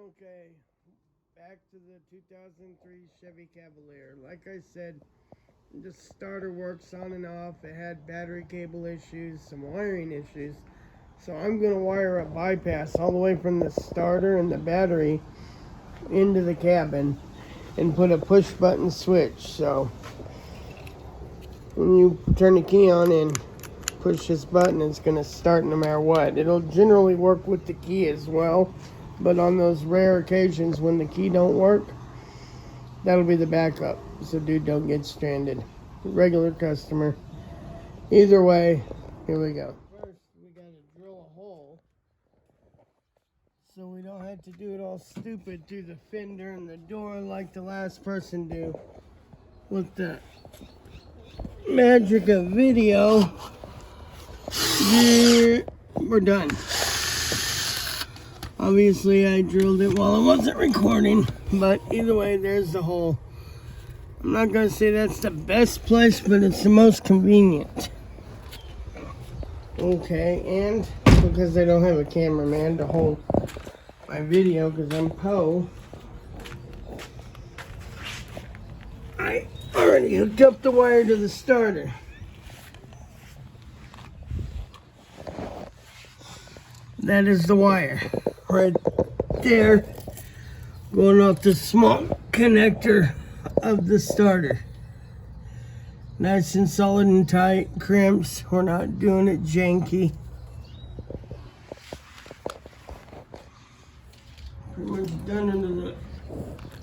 Okay, back to the 2003 Chevy Cavalier. Like I said, the starter works on and off. It had battery cable issues, some wiring issues. So I'm going to wire a bypass all the way from the starter and the battery into the cabin and put a push button switch. So when you turn the key on and push this button, it's going to start no matter what. It'll generally work with the key as well, but on those rare occasions when the key don't work, that'll be the backup, so dude don't get stranded. Regular customer. Either way, here we go. First, we gotta drill a hole so we don't have to do it all stupid through the fender and the door like the last person do. With the magic of video, we're done. Obviously, I drilled it while I wasn't recording, but either way, there's the hole. I'm not going to say that's the best place, but it's the most convenient. Okay, and because I don't have a cameraman to hold my video because I'm Poe, I already hooked up the wire to the starter. That is the wire right there going off the small connector of the starter. Nice and solid and tight, crimps. We're not doing it janky. Pretty much done into the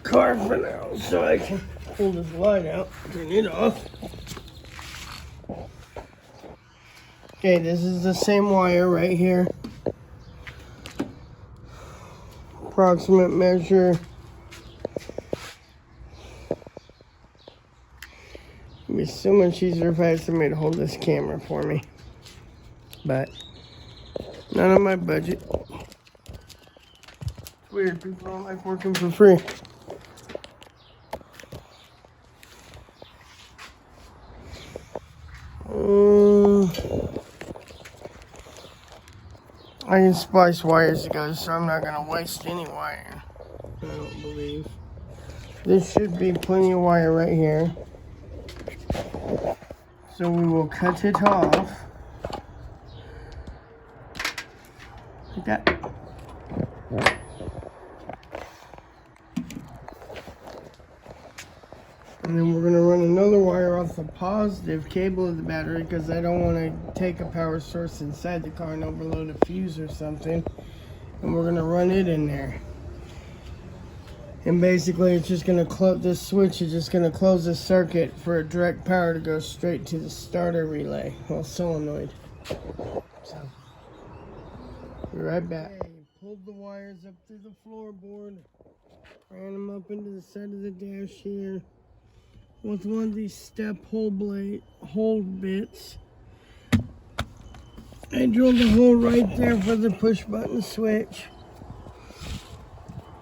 car for now, so I can pull this light out, turn it off. Okay, this is the same wire right here. Approximate measure. It'd be so much easier if I had somebody to hold this camera for me, but not on my budget. It's weird, people don't like working for free. I can splice wires together, so I'm not gonna waste any wire. I don't believe. This should be plenty of wire right here. So we will cut it off. Like that. And then we're going to run another wire off the positive cable of the battery because I don't want to take a power source inside the car and overload a fuse or something. And we're going to run it in there. And basically it's just going to close, this switch is just going to close the circuit for a direct power to go straight to the starter relay, well, solenoid. So, be right back. Okay, pulled the wires up through the floorboard, ran them up into the side of the dash here with one of these step hole bits. I drilled a hole right there for the push button switch.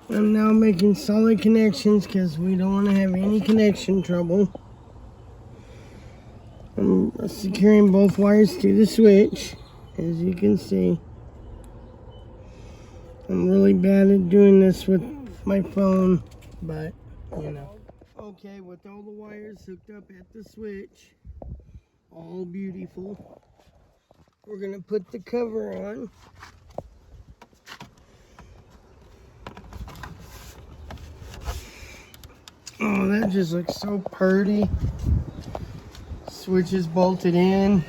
I'm now making solid connections because we don't want to have any connection trouble. I'm securing both wires to the switch, as you can see. I'm really bad at doing this with my phone, but you know. Okay, with all the wires hooked up at the switch, all beautiful, we're going to put the cover on. Oh, that just looks so pretty. Switch is bolted in.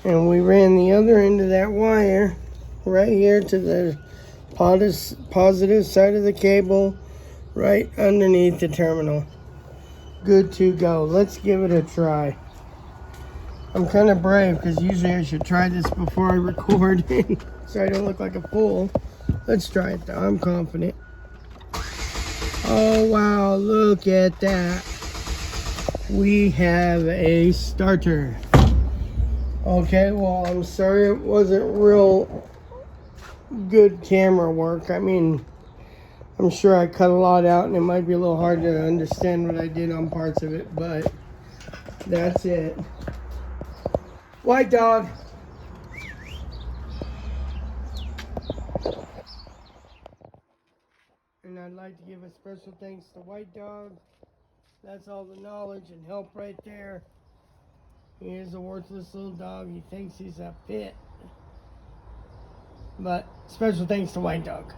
And we ran the other end of that wire right here to the positive side of the cable, right underneath the terminal. Good to go. Let's give it a try. I'm kind of brave because usually I should try this before I record so I don't look like a fool. Let's try it though. I'm confident. Oh wow, look at that. We have a starter. Okay, well, I'm sorry it wasn't real good camera work. I mean, I'm sure I cut a lot out and it might be a little hard to understand what I did on parts of it, but that's it. White dog. I'd like to give a special thanks to White Dog. That's all the knowledge and help right there. He is a worthless little dog. He thinks he's a pit. But special thanks to White Dog.